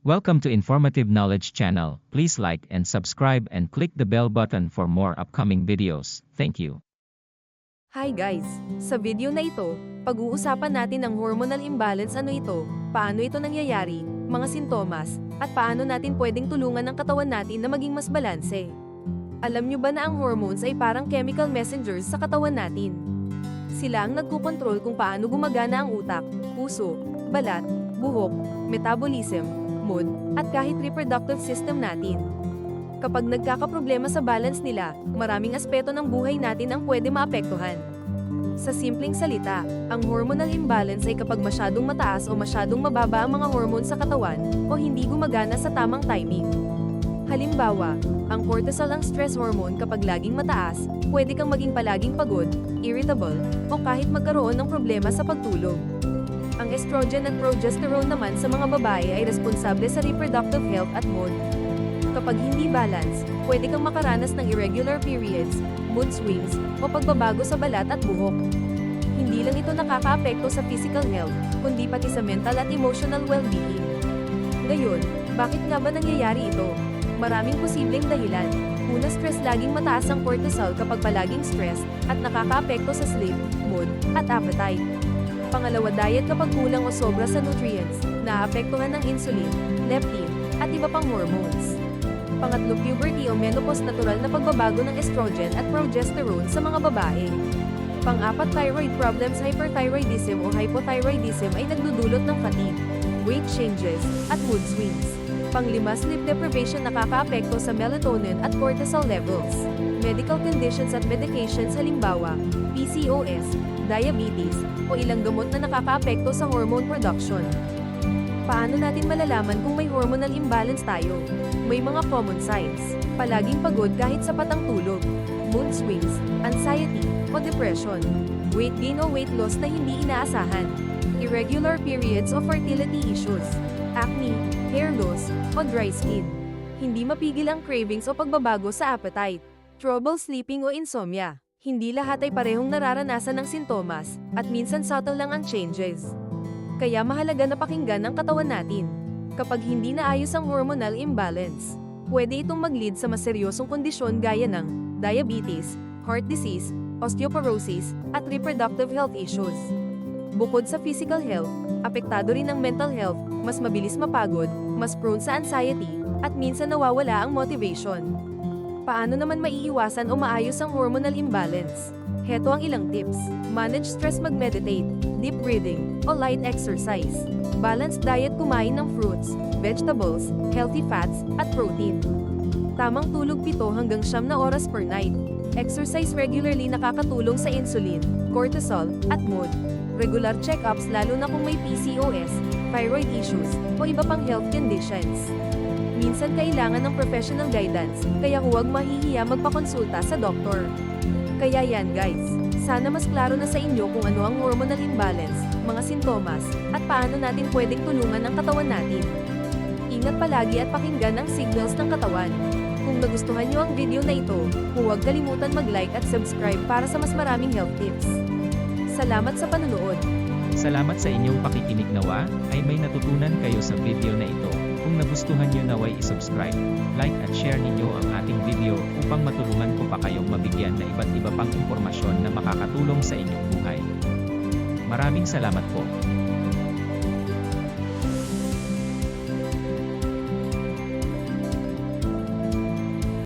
Welcome to Informative Knowledge Channel. Please like and subscribe and click the bell button for more upcoming videos. Thank you. Hi guys! Sa video na ito, pag-uusapan natin ang hormonal imbalance. Ano ito, paano ito nangyayari, mga sintomas, at paano natin pwedeng tulungan ang katawan natin na maging mas balanse. Alam nyo ba na ang hormones ay parang chemical messengers sa katawan natin? Sila ang nagkukontrol kung paano gumagana ang utak, puso, balat, buhok, metabolism, mood, at kahit reproductive system natin. Kapag nagkakaproblema sa balance nila, maraming aspeto ng buhay natin ang pwede maapektuhan. Sa simpleng salita, ang hormonal imbalance ay kapag masyadong mataas o masyadong mababa ang mga hormones sa katawan, o hindi gumagana sa tamang timing. Halimbawa, ang cortisol ang stress hormone. Kapag laging mataas, pwede kang maging palaging pagod, irritable, o kahit magkaroon ng problema sa pagtulog. Ang estrogen at progesterone naman sa mga babae ay responsable sa reproductive health at mood. Kapag hindi balance, pwede kang makaranas ng irregular periods, mood swings, o pagbabago sa balat at buhok. Hindi lang ito nakakaapekto sa physical health, kundi pati sa mental at emotional well-being. Ngayon, bakit nga ba nangyayari ito? Maraming posibleng dahilan. Una, stress. Laging mataas ang cortisol kapag palaging stress, at nakakaapekto sa sleep, mood, at appetite. Pangalawa, diet. Kapag kulang o sobra sa nutrients, naaapektuhan ng insulin, leptin, at iba pang hormones. Pangatlo, puberty o menopause. Natural na pagbabago ng estrogen at progesterone sa mga babae. Pang-apat, thyroid problems. Hyperthyroidism o hypothyroidism ay nagdudulot ng fatigue, weight changes, at mood swings. Pang-lima, sleep deprivation. Nakakaapekto sa melatonin at cortisol levels. Medical conditions at medications. Halimbawa, PCOS, diabetes, o ilang gamot na nakakaapekto sa hormone production. Paano natin malalaman kung may hormonal imbalance tayo? May mga common signs: palaging pagod kahit sapat ang tulog, mood swings, anxiety, o depression, weight gain o weight loss na hindi inaasahan, irregular periods o fertility issues, acne, hair loss, o dry skin, hindi mapigil ang cravings o pagbabago sa appetite, trouble sleeping o insomnia. Hindi lahat ay parehong nararanasan ng sintomas, at minsan subtle lang ang changes. Kaya mahalaga na pakinggan ang katawan natin. Kapag hindi naayos ang hormonal imbalance, pwede itong mag-lead sa mas seryosong kondisyon gaya ng diabetes, heart disease, osteoporosis, at reproductive health issues. Bukod sa physical health, apektado rin ang mental health. Mas mabilis mapagod, mas prone sa anxiety, at minsan nawawala ang motivation. Paano naman maiiwasan o maayos ang hormonal imbalance? Heto ang ilang tips. Manage stress. Mag-meditate, deep breathing, o light exercise. Balanced diet. Kumain ng fruits, vegetables, healthy fats, at protein. Tamang tulog 7 hanggang 9 na oras per night. Exercise regularly. Nakakatulong sa insulin, cortisol, at mood. Regular check-ups lalo na kung may PCOS, thyroid issues, o iba pang health conditions. Minsan kailangan ng professional guidance, kaya huwag mahihiya magpakonsulta sa doktor. Kaya yan guys, sana mas klaro na sa inyo kung ano ang hormonal imbalance, mga sintomas, at paano natin pwedeng tulungan ang katawan natin. Ingat palagi at pakinggan ang signals ng katawan. Kung nagustuhan nyo ang video na ito, huwag kalimutan mag-like at subscribe para sa mas maraming health tips. Salamat sa panonood. Salamat sa inyong pakikinig. Nawa ay may natutunan kayo sa video na ito. Kung nagustuhan nyo, naway isubscribe, like at share ninyo ang ating video upang matulungan ko pa kayong mabigyan na iba't iba pang impormasyon na makakatulong sa inyong buhay. Maraming salamat po.